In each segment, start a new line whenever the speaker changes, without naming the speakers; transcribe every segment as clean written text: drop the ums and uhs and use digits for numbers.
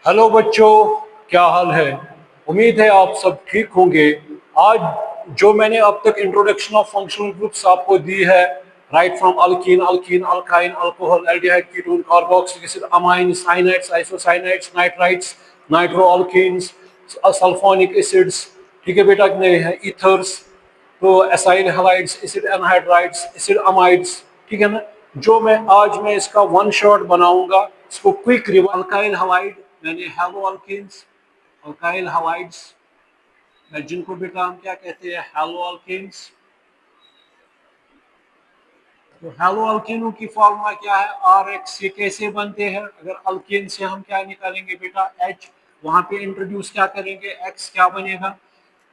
Hello बच्चों, क्या हाल है। उम्मीद है आप सब ठीक होंगे। आज जो मैंने अब तक इंट्रोडक्शन ऑफ फंक्शनल ग्रुप्स आपको दी है, right from alkene, alkene, alkyne, alcohol, aldehyde, ketone, carboxylic acid, amine, cyanides, isocyanides, nitrites, nitroalkenes, sulphonic acids, ठीक है बेटा, कितने हैं ईथर्स, तो acyl halides, acid anhydrides, acid amides, ठीक है ना। जो मैं इसका वन शॉट बनाऊंगा, इसको क्विक रिवाइज। अल्काइल हलाइड यानी हेलो अल्केन्स, अल्काइल हलाइड्स जिनको बेटा हम क्या कहते हैं, हेलो अल्केन्स। तो हेलो अल्केनों की फॉर्मूला क्या है, आर एक्स। ये कैसे बनते हैं, अगर अल्केन से हम क्या निकालेंगे बेटा, एच, वहां पे इंट्रोड्यूस क्या करेंगे, एक्स क्या बनेगा,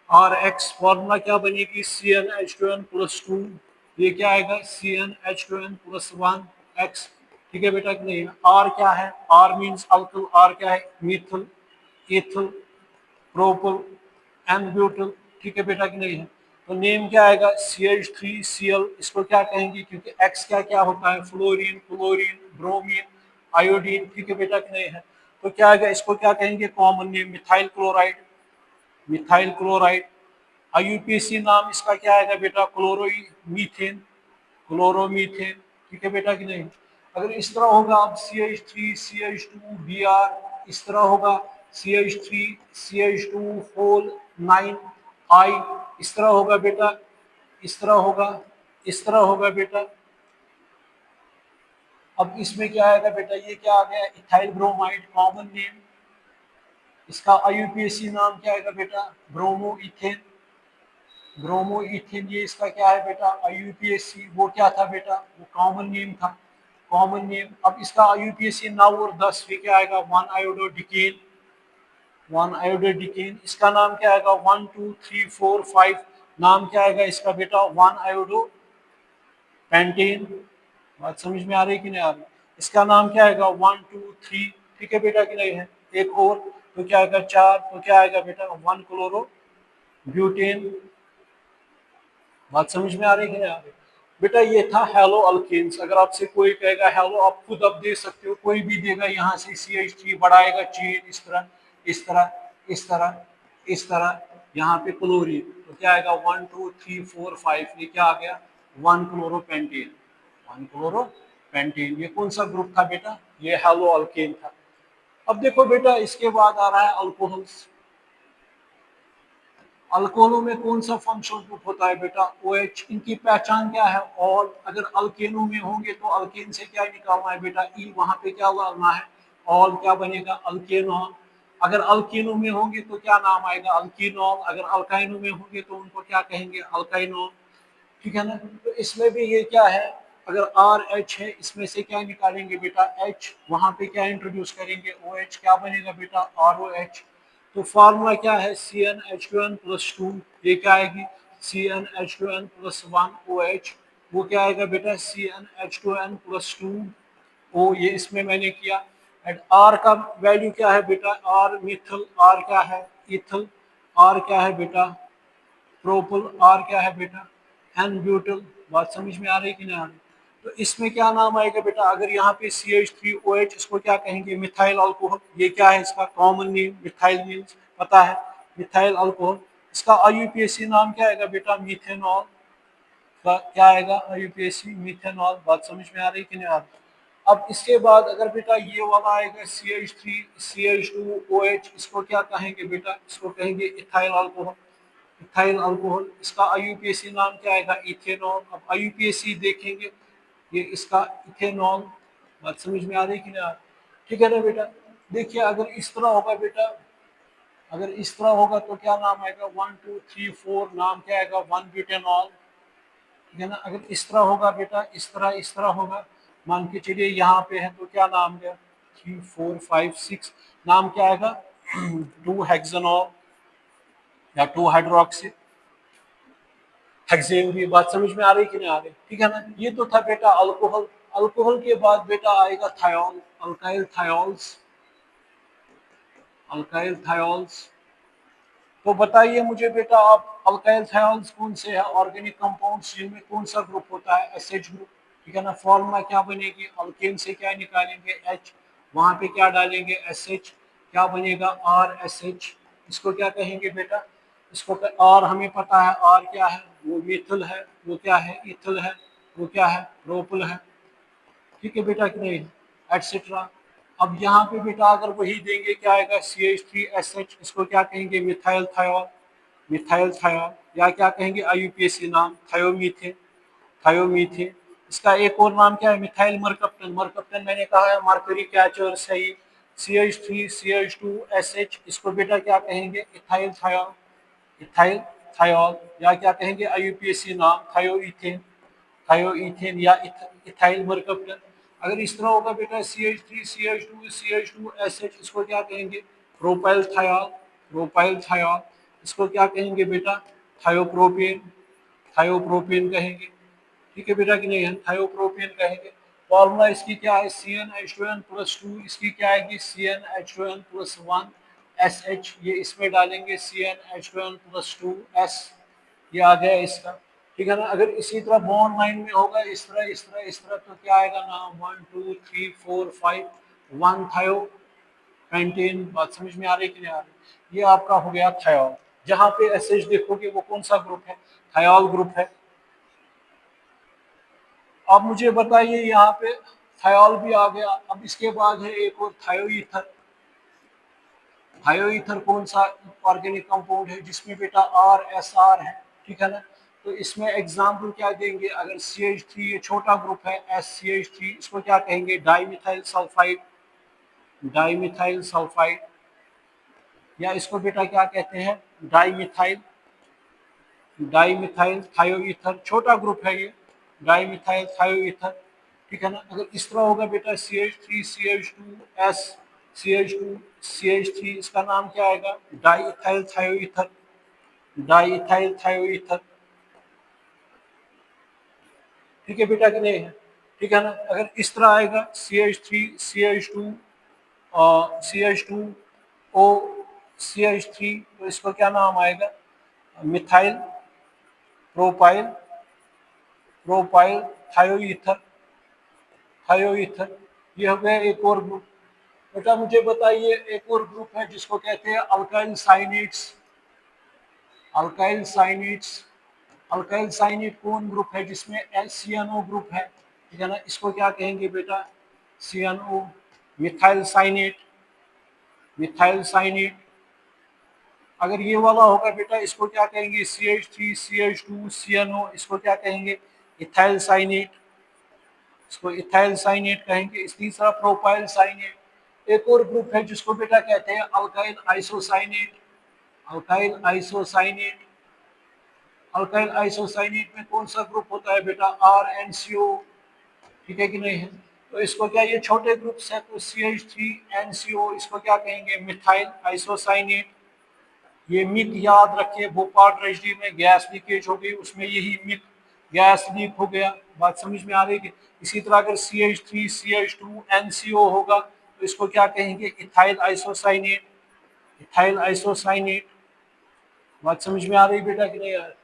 आर एक्स। फॉर्मूला क्या बनेगी, C N H two N plus two, ये क्या आएगा, C N H two N plus one x. ठीक है बेटा कि नहीं। आर क्या है, आर मीन्स अल्किल, आर क्या है, मिथल, एथल, प्रोपल एंड ब्यूटल। ठीक है बेटा कि नहीं है। तो नेम क्या आएगा, CH3Cl। इसको क्या कहेंगे, क्योंकि एक्स क्या क्या होता है, फ्लोरीन, क्लोरीन, ब्रोमीन, आयोडीन। ठीक है बेटा कि नहीं है। तो क्या आएगा, इसको क्या कहेंगे, common name methyl chloride, methyl chloride. IUPAC नाम इसका क्या आएगा बेटा, क्लोरोमीथेन, क्लोरोमीथेन। ठीक है बेटा कि नहीं। अगर इस तरह होगा, अब CH3 CH2 Br, इस तरह होगा CH3 CH2 होल 9 I, इस तरह होगा बेटा, इस तरह होगा, इस तरह होगा बेटा। अब इसमें क्या आएगा बेटा, ये क्या आ गया, इथाइल ब्रोमाइड, कॉमन नेम। इसका IUPAC नाम क्या आएगा बेटा, ब्रोमो इथेन, ब्रोमो इथेन। ये इसका क्या है बेटा, IUPAC। वो क्या था बेटा, वो कॉमन नेम था, कॉमन नेम। अब इसका IUPAC 9 और 10, ये क्या आएगा, 1 आयोडोडिकेन, 1 आयोडोडिकेन। इसका नाम क्या आएगा, 1 2 3 4 5, नाम क्या आएगा इसका बेटा, 1 आयोडो पेंटेन। बात समझ में आ रही कि नहीं आ रही। इसका नाम क्या आएगा, 1 2 3। ठीक है बेटा कि नहीं है। एक और, तो क्या आएगा 4, तो क्या आएगा बेटा, 1 क्लोरो ब्यूटेन। बात समझ में आ रही है नहीं आ रही। बेटा ये था हेलो अल्केन्स। अगर आपसे कोई कहेगा हेलो, आप खुद अब दे सकते हो, कोई भी देगा, यहाँ से CH3 बढ़ाएगा चेन, इस तरह, इस तरह, इस तरह, इस तरह, यहाँ पे क्लोरीन, तो क्या आएगा, 1 2 3 4 5, ये क्या आ गया, 1 क्लोरोपेंटेन, 1 क्लोरोपेंटेन। ये कौन सा ग्रुप था बेटा, ये हेलो अल्केन था। अब देखो बेटा, इसके बाद आ रहा है अल्कोहल्स। अल्कोहलों में कौन सा फंक्शनल ग्रुप होता है बेटा, OH। इनकी पहचान क्या है, ऑल। अगर अल्केनों में होंगे तो अल्केन से क्या निकालना है बेटा, ई, वहां पे क्या डालना है, ऑल, क्या बनेगा, अल्केनॉल। अगर अल्केनों में होंगे तो क्या नाम आएगा, अल्कीनॉल। अगर अल्काइनों में होंगे तो उनको क्या कहेंगे, अल्काइनॉल। ठीक है ना। तो इसमें भी ये क्या है, अगर RH है, इसमें से क्या निकालेंगे बेटा, H, वहां पे क्या इंट्रोड्यूस करेंगे, OH, क्या बनेगा बेटा, ROH। तो फार्मूला क्या है, CnH2n प्लस टू, ये क्या आएगी, CnH2n प्लस वन OH। वो क्या आएगा बेटा, CnH2n प्लस टू O। ये इसमें मैंने किया। एंड R का वैल्यू क्या है बेटा, R मिथल, R क्या है, इथल, R क्या है बेटा, प्रोपल, आर क्या है बेटा, एन ब्यूटल। बात समझ में आ रही कि नहीं आ रही। तो इसमें क्या नाम आएगा बेटा, अगर यहाँ पे CH3OH, इसको क्या कहेंगे, मिथाइल अल्कोहल। ये क्या है, इसका कॉमन नेम मिथाइल मीन्स, पता है, मिथाइल अल्कोहल। इसका IUPAC नाम क्या आएगा बेटा, मीथेनॉल। का क्या आएगा, IUPAC मीथेनॉल। बात समझ में आ रही कि नहीं आ रही। अब इसके बाद अगर बेटा ये वाला आएगा CH3 CH2OH, इसको क्या कहेंगे बेटा, इसको कहेंगे इथाइल अल्कोहल, इथाइल अल्कोहल। इसका IUPAC नाम क्या आएगा, इथेनॉल। अब IUPAC देखेंगे, ये इसका इथेनॉल। बात समझ में आ रही कि नहीं आ रही। ठीक है ना बेटा। देखिए अगर इस तरह होगा बेटा, अगर इस तरह होगा तो क्या नाम आएगा, 1 2 3 4, नाम क्या आएगा, 1 ब्यूटेनॉल। ठीक है ना। अगर इस तरह होगा बेटा, इस तरह होगा, मान के चलिए यहाँ पे है, तो क्या नाम है, 3 4 5 6, नाम क्या आएगा, 2 हेक्सानॉल या 2 हाइड्रोक्सी हेक्सेन। भी बात समझ में आ रही कि नहीं आ रही। ठीक है ना। ये तो था बेटा अल्कोहल। अल्कोहल के बाद बेटा आएगा thiol, alkyl thiols, alkyl thiols. तो बताइए मुझे बेटा, आप अल्काइल थायोल्स कौन से है, ऑर्गेनिक कंपाउंड्स जिनमें कौन सा ग्रुप होता है, SH ग्रुप। ठीक है ना। फॉर्मूला क्या बनेगी, अल्केन से क्या निकालेंगे, H, वहां पे क्या डालेंगे, SH, क्या बनेगा RSH। इसको क्या कहेंगे बेटा, इसको आर हमें पता है, आर क्या है, वो मिथिल है, वो क्या है, इथिल है, वो क्या है, प्रोपल है। ठीक है बेटा कि नहीं, एटसेट्रा। अब यहाँ पे बेटा अगर वही देंगे क्या आएगा, CH3SH, इसको क्या कहेंगे, मिथाइल थायोल, मिथाइल थायोल, या क्या कहेंगे IUPAC नाम, थायोमीथेन, थायोमीथेन। इसका एक और नाम क्या है, मिथाइल मरकप्टन, मरकप्टन मैंने कहा है मरकरी कैचर्स है ये। CH3CH2SH, इसको बेटा क्या कहेंगे, इथाइल थायोल, इथाइल थायोल, या क्या कहेंगे IUPAC नाम, थायोईथेन, थायोईथेन या इथाइल मरकप्टन। अगर इस तरह होगा बेटा CH3CH2CH2SH, इसको क्या कहेंगे, प्रोपाइल थायोल, प्रोपाइल थायोल। इसको क्या कहेंगे बेटा, थायोप्रोपेन, थायोप्रोपेन कहेंगे। ठीक है बेटा कि नहीं, हम थायोप्रोपेन कहेंगे। फॉर्मूला इसकी क्या है, CnH2n+2, इसकी क्या आएगी, CnH2n+1 SH, ये इसमें डालेंगे CnH2n+2 S, ये आ गया इसका। ठीक है ना। अगर इसी तरह बॉन्ड लाइन में होगा इस तरह इस तरह इस तरह, तो क्या आएगा ना, 1 2 3 4 5, 1 थायो पेंटेन। बात समझ में आ रही कि नहीं आ रही, ये आपका हो गया थायोल। जहाँ पे एसएच देखोगे वो कौन सा ग्रुप है, थायोल ग्रुप है। अब मुझे बताइए यहाँ पे थायोल भी आ गया, अब इसके बाद है एक और थायोईथर। थायोईथर कौन सा ऑर्गेनिक कंपाउंड है जिसमें बेटा RSR है, ठीक है ना। तो इसमें एग्जाम्पल क्या देंगे, अगर CH3 ये छोटा ग्रुप है SCH3, इसको क्या कहेंगे, डाईमिथाइल सल्फाइड, डाईमिथाइल सल्फाइड, या इसको बेटा क्या कहते हैं, डाईमिथाइल, डाईमिथाइल थायोईथर, छोटा ग्रुप है ये, डाईमिथाइल थायोईथर। ठीक है ना। अगर इस तरह होगा बेटा CH3CH2S, CH2CH3, इसका नाम क्या आएगा, डाईइथाइल थायोईथर, डाईइथाइल थायोईथर। ठीक है बेटा कि नहीं है, ठीक है ना। अगर इस तरह आएगा CH3CH2 CH2O CH3, तो इसको क्या नाम आएगा, मिथाइल प्रोपाइल, प्रोपाइल थायोईथर, थायोईथर। ये हो गया एक और ग्रुप। बेटा मुझे बताइए एक और ग्रुप है जिसको कहते हैं अल्काइल साइनेट्स, अल्काइल साइनेट्स। अल्काइल साइनेट कौन ग्रुप है जिसमें CNO ग्रुप है, ठीक है ना। इसको क्या कहेंगे बेटा, CNO, methyl cyanate, methyl cyanate. अगर ये वाला होगा बेटा इसको क्या कहेंगे, CH3CH2CNO, इसको क्या कहेंगे, इथाइल साइनेट, इसको इथाइल साइनेट कहेंगे। इस तीसरा प्रोपाइल साइनेट। एक और ग्रुप है जिसको बेटा कहते हैं alkyl isocyanate, alkyl isocyanate. Alkyl isocyanate में कौन सा ग्रुप होता है बेटा, RNCO, ठीक है कि नहीं है। तो इसको क्या, ये छोटे ग्रुप्स है, तो CH3NCO, इसको क्या कहेंगे, मिथाइल आइसोसाइनेट। ये मिक याद रखिए, भोपाल ट्रेजडी में गैस लीकेज हो गई, उसमें यही मिक गैस लीक हो गया। बात समझ में आ रही है। इसी तरह अगर CH3CH2NCO होगा तो इसको क्या कहेंगे, इथाइल आइसोसाइनेट, इथाइल आइसोसाइनेट। बात समझ में आ रही बेटा कि नहीं यार।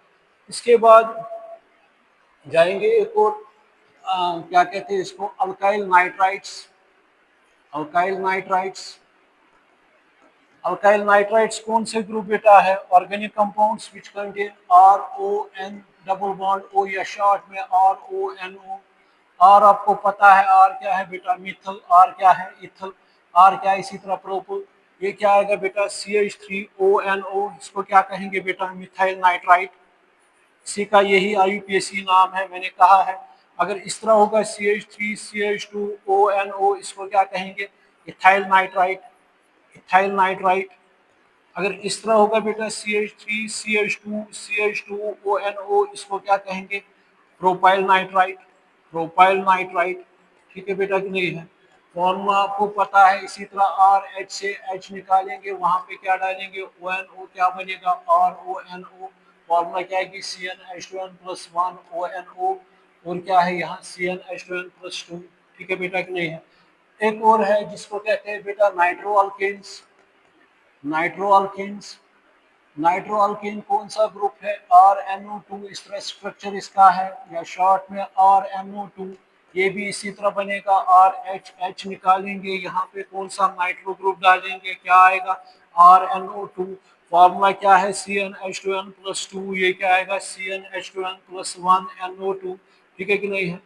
इसके बाद जाएंगे एक और क्या कहते हैं इसको, alkyl nitrites, alkyl nitrites. Alkyl nitrites कौन से ग्रुप बेटा है, organic compounds which contain RON double bond O, या शॉर्ट में RONO। R आपको पता है, R क्या है बेटा, मिथल, R क्या है, इथल, R क्या है, इसी तरह प्रोपल। ये क्या आएगा बेटा, CH3ONO, इसको क्या कहेंगे बेटा, मिथाइल नाइट्राइट। इसी का यही IUPAC नाम है, मैंने कहा है। अगर इस तरह होगा CH3CH2ONO, इसको क्या कहेंगे, इथाइल नाइट्राइट, इथाइल नाइट्राइट। अगर इस तरह होगा बेटा CH3CH2CH2ONO, इसको क्या कहेंगे, प्रोपाइल नाइट्राइट, प्रोपाइल नाइट्राइट। ठीक है बेटा कि नहीं है। फॉर्मूला आपको पता है। इसी तरह RH से H निकालेंगे, वहां पे क्या डालेंगे, ONO, क्या बनेगा, RONO। फॉर्मूला क्या है कि CnH2n+1 ONO, और क्या है यहाँ CnH2n+2। ठीक है बेटा कि नहीं है। एक और है जिसको कहते हैं बेटा nitro alkanes, nitro alkanes. Nitro alkane कौन सा ग्रुप है, RNO2, इस तरह स्ट्रक्चर इसका है, या शॉर्ट में RNO2, ये भी इसी तरह बनेगा, आर एच एच निकालेंगे, यहाँ पे कौन सा नाइट्रो ग्रुप डालेंगे, क्या आएगा RnO2। फार्मूला क्या है, CnH2n+2, ये क्या आएगा CnH2n+1NO2। ठीक है कि नहीं है।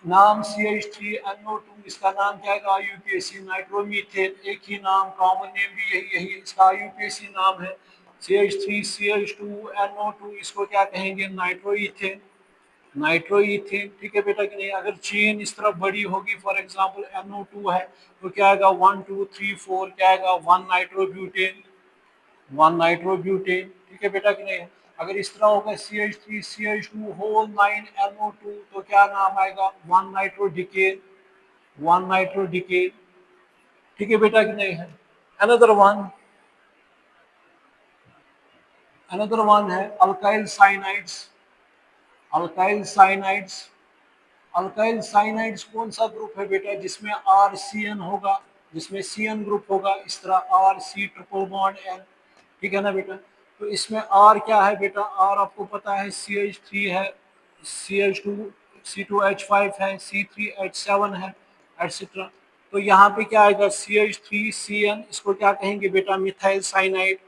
नाम CH3NO2, इसका नाम क्या है IUPAC नाइट्रोमीथेन, एक ही नाम, कॉमन नेम भी यही यही इसका IUPAC नाम है। CH3CH2NO2, इसको क्या कहेंगे नाइट्रोइथेन, नाइट्रोइथेन। ठीक है बेटा कि नहीं। अगर चेन इस तरह बड़ी होगी, फॉर एग्जांपल NO2 है तो क्या आएगा 1 2 3 4, क्या आएगा 1 नाइट्रोब्यूटेन, 1 नाइट्रोब्यूटेन। ठीक है बेटा कि नहीं। अगर इस तरह होगा CH3CH2 होल 9NO2 तो क्या नाम आएगा 1 नाइट्रोडिकेन, 1 नाइट्रोडिकेन। ठीक है बेटा कि नहीं है। अनदर वन, अनदर वन है alkyl cyanides, alkyl cyanides. Alkyl cyanides कौन सा ग्रुप है बेटा जिसमें RCN होगा, जिसमें CN ग्रुप होगा, इस तरह RC ट्रिपल बॉन्ड N। ठीक है ना बेटा। तो इसमें R क्या है बेटा, R आपको पता है CH3 है, CH2 C2H5 है, C3H7 है, एटसेट्रा। तो यहाँ पे क्या आएगा CH3CN, इसको क्या कहेंगे बेटा मिथाइल साइनाइड,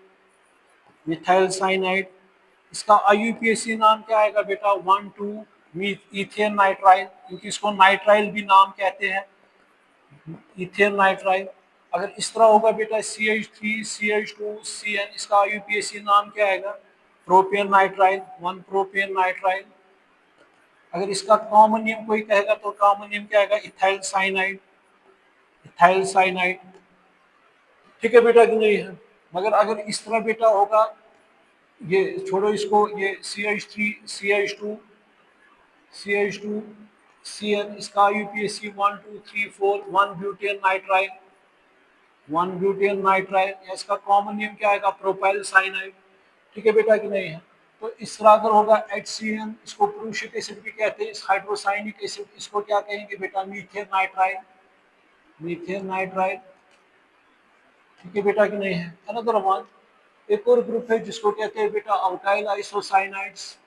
मिथाइल साइनाइड। इसका IUPAC नाम क्या आएगा बेटा 1 2 इथेन नाइट्राइल, क्योंकि इसको नाइट्राइल भी नाम कहते हैं, इथेन नाइट्राइल। अगर इस तरह होगा बेटा CH3CH2CN, इसका IUPAC नाम क्या आएगा प्रोपेन नाइट्राइल, 1 प्रोपेन नाइट्राइल। अगर इसका कॉमन नेम कोई कहेगा तो कॉमन नेम क्या आएगा इथाइल साइनाइड, इथाइल साइनाइड। ठीक है बेटा कि नहीं है। मगर अगर इस तरह बेटा होगा, ये छोड़ो इसको, ये CH3CH2CN, इसका IUPAC 1 2 3 4, 1 butane nitrile, 1 butane nitrile. इसका कॉमन नेम क्या आएगा प्रोपाइल साइनाइड। ठीक है बेटा कि नहीं है। तो इस तरह अगर होगा HCN, इसको प्रूशिक एसिड भी कहते हैं, इस हाइड्रोसाइनिक एसिड, इसको क्या कहेंगे बेटा मीथेन नाइट्राइल, मीथेन नाइट्राइल। ठीक है बेटा कि नहीं है। अनदर वन, एक और ग्रुप है जिसको कहते हैं बेटा alkyl isocyanides,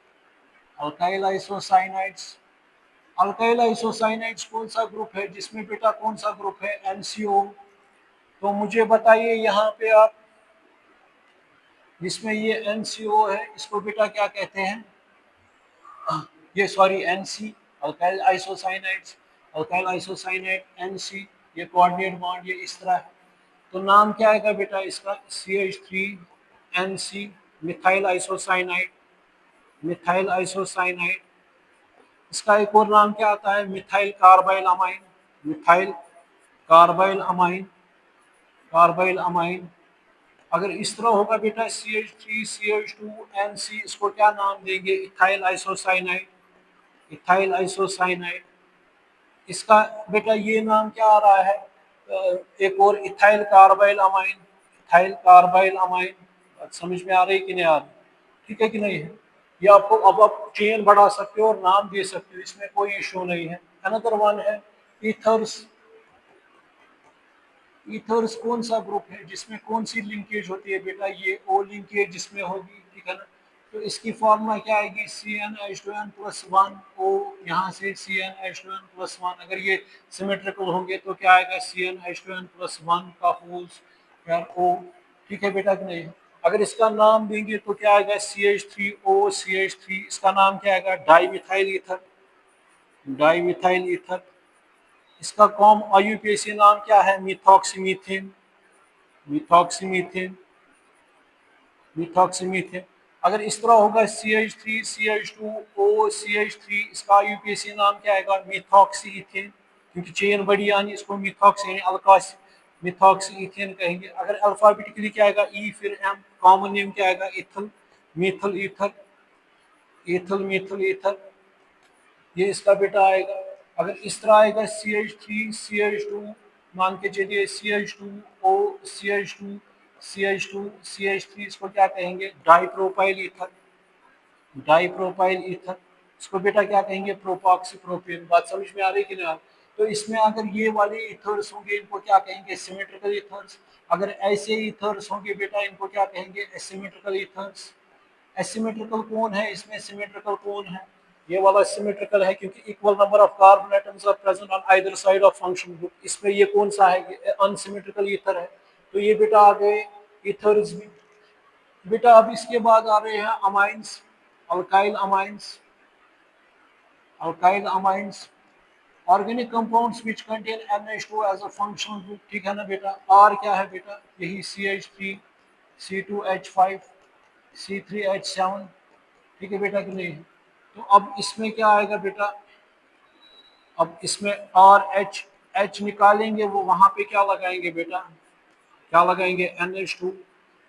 alkyl isocyanides. Alkyl आइसोसाइनाइड्स कौन सा ग्रुप है जिसमें बेटा कौन सा ग्रुप है NCO। तो मुझे बताइए यहाँ पे आप, जिसमें ये NCO है इसको बेटा क्या कहते हैं, ये sorry NC, alkyl isocyanides, alkyl isocyanide NC, ये कोऑर्डिनेट बॉन्ड ये इस तरह है। तो नाम क्या आएगा बेटा इसका CH3NC, methyl isocyanide, methyl isocyanide. इसका एक और नाम क्या आता है methyl carbyl amine, methyl carbyl amine, carbyl amine. अगर इस तरह होगा बेटा CH3CH2NC, इसको क्या नाम देंगे इथाइल आइसोसाइनाइड, इथाइल आइसोसाइनाइड। इसका बेटा ये नाम क्या आ रहा है, एक और ethyl carbyl amine, ethyl carbyl amine. बात समझ में आ रही कि नहीं आ रही। ठीक है कि नहीं है। ये आपको अब आप चेन बढ़ा सकते हो और नाम दे सकते हो, इसमें कोई इशू नहीं है। अनदर वन है ईथर्स, ईथर्स कौन सा ग्रुप है जिसमें कौन सी लिंकेज होती है बेटा, ये ओ लिंकेज जिसमें होगी। ठीक है ना। तो इसकी फॉर्मूला क्या आएगी CnH2n+1 O, यहाँ से CnH2n+1, अगर ये सिमेट्रिकल होंगे तो क्या आएगा CnH2n+1 का होल्स यार O। ठीक है बेटा कि नहीं। अगर इसका नाम देंगे तो क्या आएगा CH3OCH3, इसका नाम क्या आएगा di methyl ether, di methyl ether. इसका कॉम IUPAC नाम क्या है मिथॉक्सीमीथेन, मिथॉक्सीमीथेन, मिथॉक्सीमीथेन। अगर इस तरह होगा CH3CH2OCH3, इसका IUPAC नाम क्या आएगा मिथॉक्सी इथेन, क्योंकि चेन बड़ी यानी इसको मिथॉक्सी यानी अल्कास मिथॉक्सी इथेन कहेंगे। अगर अल्फाबेटिकली क्या आएगा E फिर M, कॉमन नेम क्या आएगा इथल, मिथल ईथर, इथल मिथल ईथर, ये इसका बेटा आएगा। अगर इस तरह आएगा CH3CH2, मान के चलिए CH2O CH2CH2CH3, इसको क्या कहेंगे डाइप्रोपाइल ईथर, डाइप्रोपाइल ईथर। इसको बेटा क्या कहेंगे प्रोपॉक्सी प्रोपेन। बात समझ में आ रही कि नहीं। तो इसमें अगर ये वाले ईथर्स होंगे इनको क्या कहेंगे सिमेट्रिकल ईथर्स। अगर ऐसे ईथर्स होंगे बेटा इनको क्या कहेंगे एसिमेट्रिकल ईथर्स। एसिमेट्रिकल कौन है इसमें, सिमेट्रिकल कौन है, ये वाला सिमेट्रिकल है क्योंकि equal number of carbon atoms are present on either side of function group. इसमें ये कौन सा है, ये अनसिमेट्रिकल ईथर है। तो ये बेटा आ गए ईथर्स भी। बेटा अब इसके बाद आ रहे हैं amines, alkyl amines, alkyl amines, organic compounds which contain NH2 as a functional group. ठीक है ना बेटा। आर क्या है बेटा, यही CH3, C2H5, C3H7। ठीक है बेटा कि नहीं। तो अब इसमें क्या आएगा बेटा, अब इसमें RH निकालेंगे, वो वहां पे क्या लगाएंगे बेटा, क्या लगाएंगे NH2,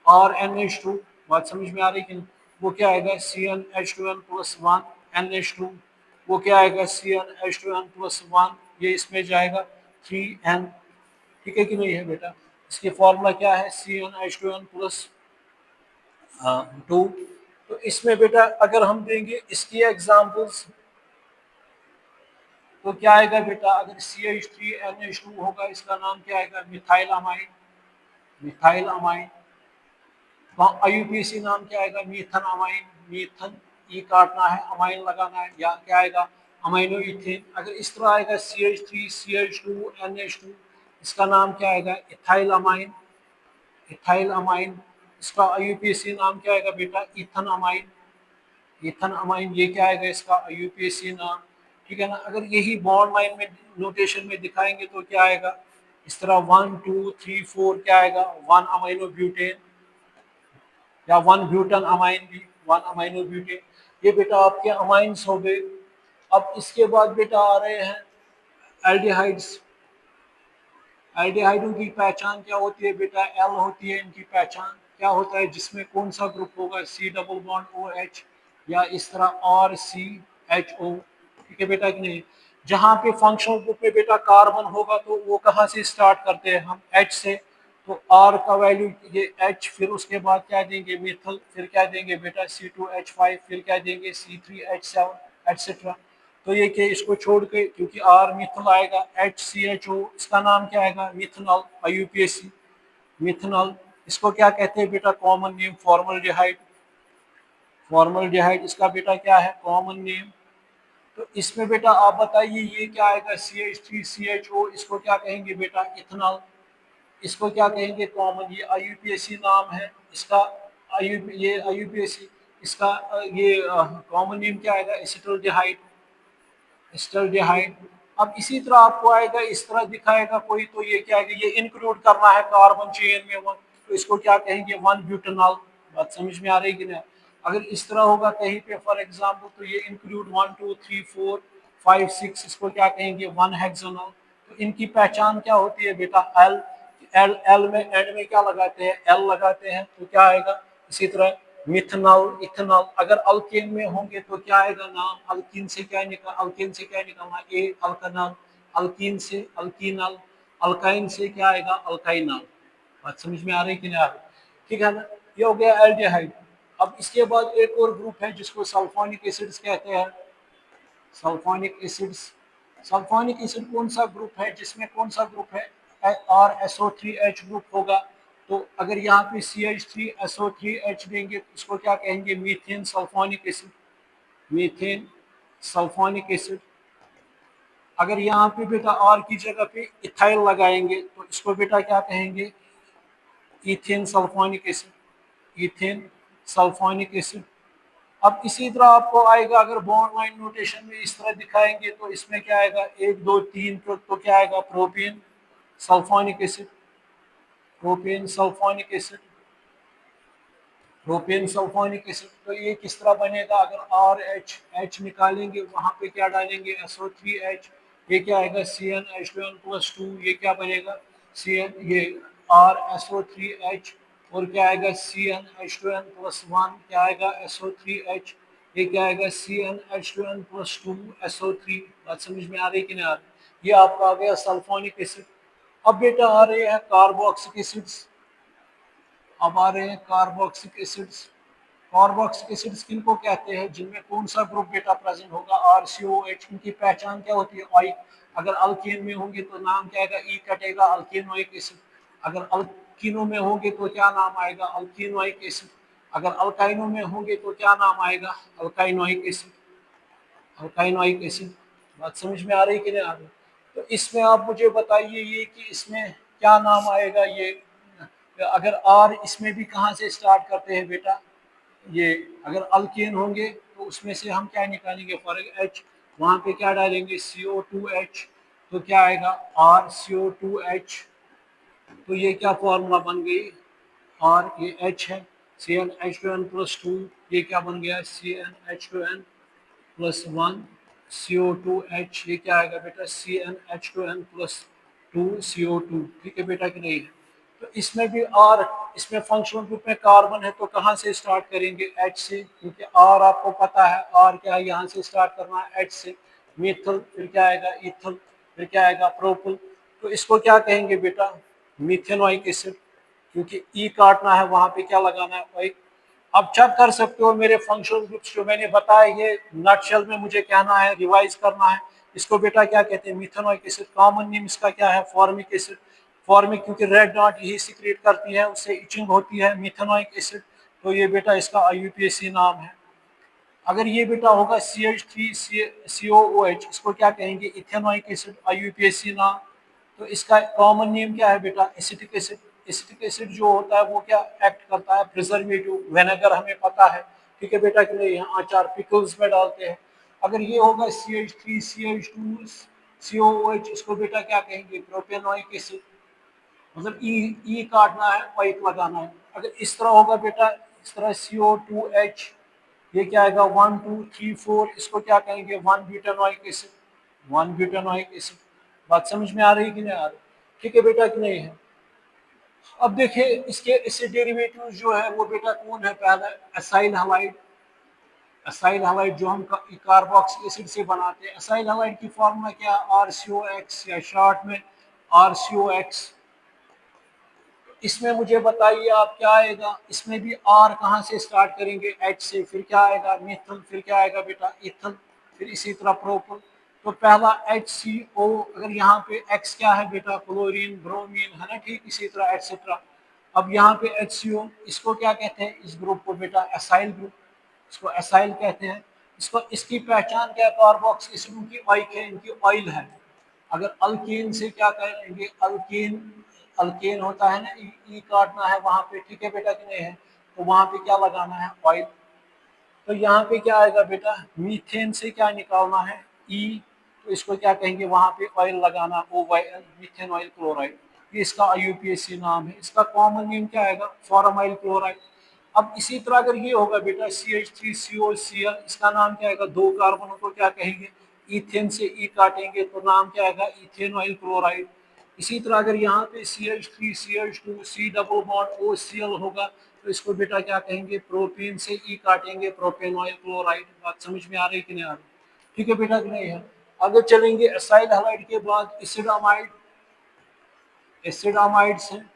RNH2। बात समझ में आ रही कि नहीं। वो क्या आएगा CnH2n प्लस 1 NH2। वो क्या आएगा CnH2n प्लस 1, ये इसमें जाएगा 3n। ठीक है कि नहीं है बेटा। इसकी फॉर्मूला क्या है CnH2n प्लस 2। तो इसमें बेटा अगर हम देंगे इसकी एग्जांपल्स तो क्या आएगा बेटा, अगर CH3NH2 होगा, इसका नाम क्या आएगा, methyl amine, methyl amine. IUPAC नाम क्या आएगा, मीथन अमाइन, मीथन, ई काटना है, अमाइन लगाना है, या क्या आएगा अमाइनो इथेन। अगर इस तरह आएगा CH3CH2NH2, इसका नाम क्या आएगा, इथाइल अमाइन, इथाइल अमाइन। इसका IUPAC नाम क्या आएगा बेटा, इथन अमाइन, इथन अमाइन। ये क्या आएगा इसका IUPAC नाम। ठीक है ना। अगर यही बॉन्ड लाइन में नोटेशन में दिखाएंगे तो क्या आएगा, इस तरह 1 2 3 4 क्या आएगा, 1 अमाइनो ब्यूटेन, या 1 ब्यूटन अमाइन भी, 1 अमाइनो ब्यूटेन। ये बेटा आपके अमाइंस हो गए। अब इसके बाद बेटा आ रहे हैं एल्डिहाइड्स। एल्डिहाइडों की पहचान क्या होती है बेटा, एल होती है इनकी पहचान। क्या होता है, जिसमें कौन सा ग्रुप होगा, C डबल बॉन्ड OH, या इस तरह RCHO। ठीक है बेटा कि नहीं। जहाँ पे फंक्शनल ग्रुप में बेटा कार्बन होगा तो वो कहाँ से स्टार्ट करते हैं हम, H से। तो R का वैल्यू ये H, फिर उसके बाद क्या देंगे मिथल, फिर क्या देंगे बेटा C2H5, फिर क्या देंगे C3H7 एटसेट्रा। तो ये कि इसको छोड़ के, क्योंकि R मिथल आएगा, HCHO, इसका नाम क्या आएगा, मिथनॉल, IUPAC, मिथनॉल। इसको क्या कहते हैं बेटा, कॉमन नेम फॉर्मल्डिहाइड, फॉर्मल्डिहाइड इसका बेटा क्या है, कॉमन नेम। तो इसमें बेटा आप बताइए ये क्या आएगा, CH3CHO, इसको क्या कहेंगे बेटा, इथनॉल। इसको क्या कहेंगे, कॉमन, ये IUPAC नाम है इसका, ये IUPAC, इसका ये कॉमन नेम क्या आएगा, एसिटल्डिहाइड, एस्टल्डिहाइड। अब इसी तरह आपको आएगा, इस तरह दिखाएगा कोई, तो ये क्या है, ये इंक्लूड करना है कार्बन चेन में वन, तो इसको क्या कहेंगे, 1 ब्यूटेनॉल। बात समझ में आ रही कि नहीं। अगर इस तरह होगा कहीं पे फॉर एग्जांपल, तो ये इंक्लूड 1 2 3 4 5 6, इसको क्या कहेंगे, 1 हेक्सानॉल। तो इनकी पहचान क्या होती है बेटा, एल, एल, एल में एंड में क्या लगाते हैं, एल लगाते हैं, तो क्या आएगा। इसी तरह मिथनॉल, इथेनॉल, अगर अल्केन में होंगे तो क्या आएगा नाम, अल्कीन से क्या निकल, अल्केन से क्या निकलना, ए अल्कनॉल, अल्कीन से अल्कीनॉल, अल्काइन से क्या आएगा, अल्काइनॉल। बात समझ में आ रही कि नहीं आ रही। ठीक है ना। ये हो गया एल्डिहाइड। अब इसके बाद एक और ग्रुप है जिसको सल्फोनिक एसिड्स कहते हैं, सल्फोनिक एसिड्स। सल्फोनिक एसिड कौन सा ग्रुप है, जिसमें कौन सा ग्रुप है, RSO3H ग्रुप होगा। तो अगर यहाँ पे CH3SO3H देंगे तो इसको क्या कहेंगे, methane sulphonic acid, methane sulphonic acid. अगर यहाँ पे बेटा R की जगह पे इथाइल लगाएंगे तो इसको बेटा क्या कहेंगे, ethane sulphonic acid, ethane sulphonic acid. अब इसी तरह आपको आएगा, अगर बॉन्ड लाइन नोटेशन में इस तरह दिखाएंगे तो इसमें क्या आएगा, 1 2 3, तो क्या आएगा, propane sulphonic acid, propane sulphonic acid, propane sulphonic acid. तो ये किस तरह बनेगा, अगर RH निकालेंगे वहां पे क्या डालेंगे, SO3H, ये क्या आएगा CnH2n+2, ये क्या बनेगा, Cn, ये RSO3H, और क्या आएगा CnH2n+1, क्या आएगा SO3H, ये क्या आएगा CnH2n+2 SO3। बात समझ में आ रही कि नहीं आ रही। ये आपका आ गया सल्फोनिक एसिड। अब बेटा आ रहे हैं कार्बोक्सिलिक एसिड्स। अब आ रहे हैं कार्बोक्सिलिक एसिड्स। कार्बोक्सिलिक एसिड्स किनको कहते हैं, जिनमें कौन सा ग्रुप बेटा प्रेजेंट होगा, RCOH। इनकी पहचान क्या होती है, ऑइक। अगर अल्केन में होंगे तो नाम क्या आएगा, ई कटेगा, अल्केनोइक एसिड। अगर अल्कीनो में होंगे तो क्या नाम आएगा, अल्कीनोइक एसिड। अगर अल्काइनो में होंगे तो क्या नाम आएगा, अल्काइनोइक एसिड, अल्काइनोइक एसिड। बात समझ में आ रही कि नहीं आ रही? तो इसमें आप मुझे बताइए ये कि इसमें क्या नाम आएगा ये, अगर आर इसमें भी कहाँ से स्टार्ट करते हैं बेटा, ये अगर अल्केन होंगे तो उसमें से हम क्या निकालेंगे, फॉर एच वहाँ पे क्या डालेंगे CO2H, तो क्या आएगा RCO2H। तो ये क्या फॉर्मूला बन गई, और ये H है CnH2n+2, ये क्या बन गया CnH2n+1 CO2H, ये क्या आएगा बेटा CnH2n+2 CO2। ठीक है बेटा कि नहीं है? तो इसमें भी आर, इसमें फंक्शनल ग्रुप में कार्बन है तो कहाँ से स्टार्ट करेंगे, एच से, क्योंकि आर आपको पता है आर क्या है, यहाँ से स्टार्ट करना है एच से। मिथल, फिर क्या आएगा इथल, फिर क्या आएगा प्रोपल। तो इसको क्या कहेंगे बेटा, मिथेनोइक एसिड, क्योंकि ई काटना है वहां पे क्या लगाना है ओइक। अब चेक कर सकते हो मेरे फंक्शनल ग्रुप्स जो मैंने बताए, ये नटशेल में मुझे कहना है, रिवाइज करना है। इसको बेटा क्या कहते हैं, मिथेनोइक एसिड। कॉमन नेम इसका क्या है, फॉर्मिक एसिड। फॉर्मिक क्योंकि रेड डॉट यही सिक्रेट करती है, उससे इचिंग होती है, मिथेनोइक एसिड। तो ये बेटा इसका IUPAC नाम है। अगर ये बेटा होगा CH3COOH, इसको क्या कहेंगे, इथेनोइक एसिड, IUPAC नाम। तो इसका कॉमन नेम क्या है बेटा, एसिटिक एसिड। एसिटिक एसिड जो होता है वो क्या एक्ट करता है, प्रिजर्वेटिव, विनेगर हमें पता है। ठीक है बेटा कि नहीं, यहाँ अचार पिकल्स में डालते हैं। अगर ये होगा CH3CH2COOH, इसको बेटा क्या कहेंगे, प्रोपेनोइक एसिड। मतलब ई काटना है, वाइट लगाना है। अगर इस तरह होगा बेटा, इस तरह CO2H, ये क्या आएगा 1 2 3 4, इसको क्या कहेंगे, 1 ब्यूटानोइक एसिड, 1 ब्यूटानोइक एसिड। बात समझ में आ रही कि नहीं आ रही? ठीक है बेटा कि नहीं है? अब देखिए इसके इससे डेरिवेटिव जो है वो बेटा कौन है, पहला एसाइल हलाइड। एसाइल हलाइड जो हम कार्बोक्सिलिक एसिड से बनाते हैं, एसाइल हलाइड की फॉर्मूला क्या है, RCOX, या शॉर्ट में RCOX। इसमें मुझे बताइए आप क्या आएगा, इसमें भी आर कहाँ से स्टार्ट करेंगे, एच से, फिर क्या आएगा मिथल, फिर क्या आएगा बेटा इथल, फिर इसी तरह प्रोपल। तो पहला HCO, अगर यहाँ पे एक्स क्या है बेटा, क्लोरीन, ब्रोमीन, है ना, ठीक, इसी तरह एटसेट्रा। अब यहाँ पे HCO, इसको क्या कहते हैं, इस ग्रुप को बेटा एसाइल ग्रुप, इसको एसाइल कहते हैं। इसको इसकी पहचान क्या है, कार्बोक्सिलिक एसिड की ऑइक है, इनकी ऑयल है। अगर अल्केन से क्या करेंगे, अल्केन, अल्केन होता है ना, ई काटना है वहां पे, ठीक है बेटा कि नहीं है? तो वहां पे क्या लगाना है, ऑयल। तो यहाँ पे क्या आएगा बेटा, मीथेन से क्या निकालना है, ई, तो इसको क्या कहेंगे, वहां पे ऑयल लगाना, OYL, मीथेन ऑयल क्लोराइड। ये इसका IUPAC नाम है। इसका कॉमन नेम क्या आएगा, फॉर्माइल क्लोराइड। अब इसी तरह अगर ये होगा बेटा CH3COCl, इसका नाम क्या आएगा, दो कार्बनों को क्या कहेंगे, इथेन से ई काटेंगे तो नाम क्या आएगा, इथेन ऑयल क्लोराइड। इसी तरह अगर यहाँ पे CH3CH2 C double bond OCl होगा तो इसको बेटा क्या कहेंगे, प्रोपेन से ई काटेंगे, प्रोपेनॉइल क्लोराइड। बात समझ में आ रही कि नहीं आ रही? ठीक है बेटा कि नहीं है? आगे चलेंगे एसाइल हैलाइड के बाद एसिडामाइड। एसिडामाइड्स हैं।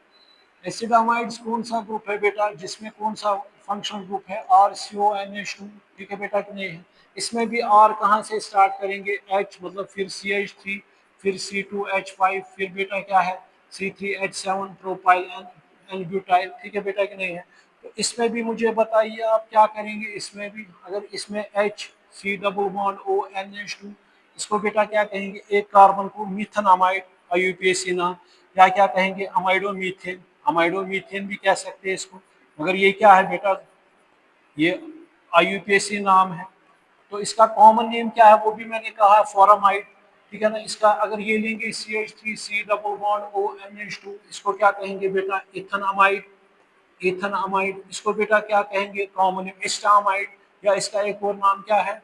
एसिडामाइड्स कौन सा ग्रुप है बेटा, जिसमें कौन सा फंक्शनल ग्रुप है, RCONH2। ठीक है बेटा कि नहीं है? इसमें भी आर कहाँ से स्टार्ट करेंगे, एच, मतलब फिर CH3, फिर C2H5, फिर बेटा क्या है C3H7 प्रोपाइल एन ब्यूटाइल। ठीक है बेटा कि नहीं है? तो इसमें भी मुझे बताइए आप क्या करेंगे, इसमें भी अगर इसमें H, C double bond ONH2, इसको बेटा क्या कहेंगे, एक कार्बन को मिथेनामाइड, IUPAC नाम, या क्या कहेंगे अमाइडो मीथेन, अमाइडो मीथेन भी कह सकते हैं इसको। मगर ये क्या है बेटा, ये IUPAC नाम है। तो इसका कॉमन नेम क्या है वो भी मैंने कहा, फॉर्माइड। ठीक है ना? इसका अगर ये लेंगे CH3C डबल बॉन्ड ONH2, इसको क्या कहेंगे बेटा, इथेनामाइड, इथेनामाइड। इसको बेटा क्या कहेंगे, कॉमन नेम एस्टामाइड, या इसका एक और नाम क्या है,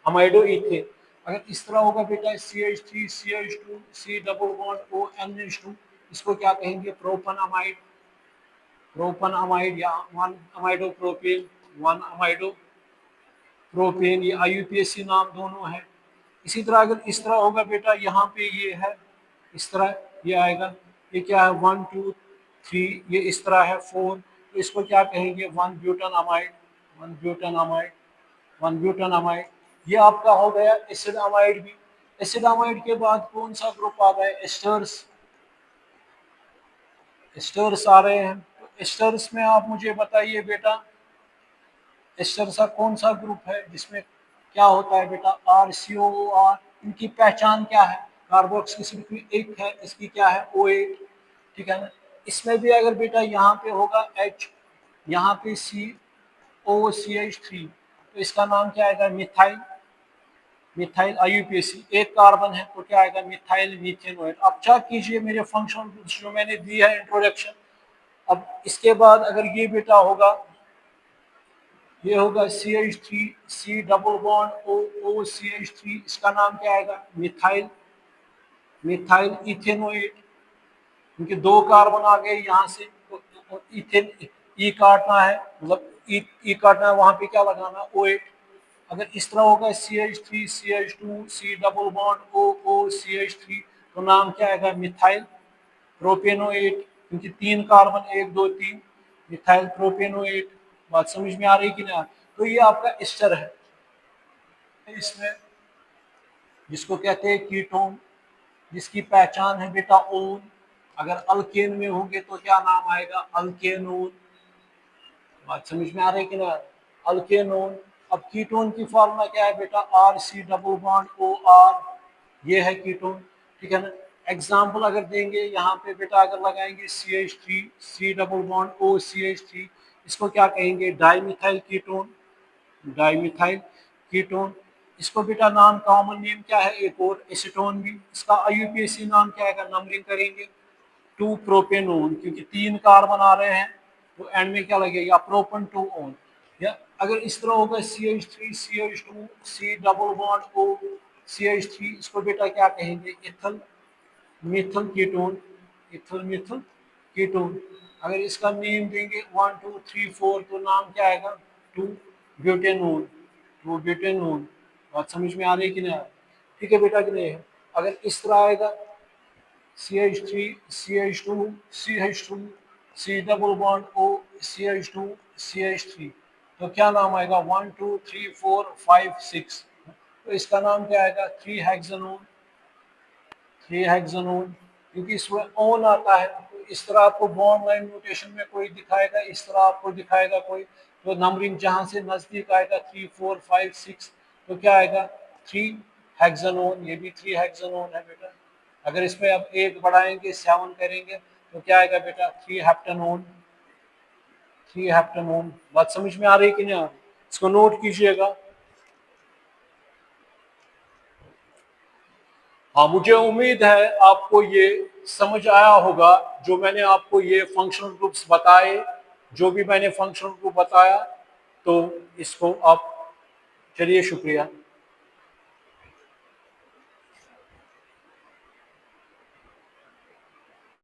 अमाइडो इथेन। अगर इस तरह होगा बेटा CH3CH2 C double bond ONH2, इसको क्या कहेंगे, प्रोपनामाइड, प्रोपनामाइड, या one amido propane, one amido propane. ये IUPAC नाम दोनों है। इसी तरह अगर इस तरह होगा बेटा, यहाँ पे ये है, इस तरह ये आएगा, ये क्या है 1 2 3, ये इस तरह है 4, तो इसको क्या कहेंगे, वन ब्यूटानामाइड, वन ब्यूटानामाइड, वन ब्यूटानामाइड। ये आपका हो गया एसिडामाइड भी। एसिडामाइड के बाद कौन सा ग्रुप आ गया, एस्टर्स। एस्टर्स आ रहे हैं। तो एस्टर्स में आप मुझे बताइए बेटा, एस्टर सा कौन सा ग्रुप है जिसमें क्या होता है बेटा RCOOR। इनकी पहचान क्या है, कार्बोक्सिल सिर्फ एक है, इसकी क्या है O8, ठीक है ना। इसमें भी अगर बेटा यहाँ पे होगा H, यहाँ पे COCH3, तो इसका नाम क्या आएगा मिथाइल, मिथाइल IUPAC। एक कार्बन है तो क्या आएगा मिथाइल मीथेनोएट। अब चेक कीजिए मेरे फंक्शनल ग्रुप्स जो मैंने दी है इंट्रोडक्शन। अब इसके बाद अगर ये बेटा होगा, ये होगा CH3, C double bond OCH3, इसका नाम क्या आएगा मिथाइल, मिथाइल इथेनोएट, क्योंकि दो कार्बन आ गए यहाँ से, तो इथेन ई काटना है, मतलब ई काटना है, वहां पे क्या लगाना O8। अगर इस तरह होगा CH3 CH2 C double bond OCH3, तो नाम क्या आएगा मिथाइल प्रोपेनोएट, क्योंकि तीन कार्बन 1 2 3, मिथाइल प्रोपेनोएट। बात समझ में आ रही कि नहीं? तो ये आपका एस्टर है इसमें, जिसको कहते हैं कीटोन, जिसकी पहचान है बेटा ओन। अगर अल्केन में होंगे तो क्या नाम आएगा अल्केनोन। बात समझ में आ रही है कि ना, अल्केनोन। अब कीटोन की फॉर्मूला क्या है बेटा RC डबल बॉन्ड OR, ये है कीटोन, ठीक है ना। एग्जाम्पल अगर देंगे यहाँ पे बेटा, अगर लगाएंगे CH3 C double bond OCH3, इसको क्या कहेंगे डाइमिथाइल कीटोन, डाइमिथाइल कीटोन। इसको बेटा नाम कॉमन नेम क्या है एक और एसीटोन भी, इसका IUPAC नाम क्या है, नंबरिंग करेंगे 2 प्रोपेनोन, क्योंकि तीन कार्बन आ रहे हैं तो एंड में क्या लगेगा प्रोपन 2 ओन। या अगर इस तरह होगा CH3 CH2 C double bond O CH3, इसको बेटा क्या कहेंगे इथल मिथल कीटोन, इथल मिथल कीटोन। अगर इसका नेम देंगे 1 2 3 4, तो नाम क्या आएगा 2 ब्यूटेनोन, 2 ब्यूटेनोन। बात समझ में आ रही है कि नहीं आ रही? ठीक है बेटा कि नहीं है। अगर इस तरह आएगा CH3 CH2 CH2 C double bond O CH2 CH3, तो क्या नाम आएगा 1 2 3 4 5 6, तो इसका नाम क्या आएगा 3 हेक्सानोन, 3 हेक्सानोन, क्योंकि इसमें ओन आता है। तो इस तरह आपको बॉन्ड लाइन नोटेशन में कोई दिखाएगा, इस तरह आपको दिखाएगा कोई, तो नंबरिंग जहां से नजदीक आएगा 3 4 5 6, तो क्या आएगा 3 हेक्सानोन। ये भी 3 हेक्सानोन है बेटा। अगर इसमें अब एक बढ़ाएंगे 7 करेंगे तो क्या आएगा बेटा 3 हेप्टेनोन, 3 हेप्टेनोन। बात समझ में आ रही है कि नहीं आ रही? इसको नोट कीजिएगा। हाँ, मुझे उम्मीद है आपको ये समझ आया होगा, जो मैंने आपको ये फंक्शनल ग्रुप्स बताए, जो भी मैंने फंक्शनल ग्रुप बताया, तो इसको आप, चलिए शुक्रिया।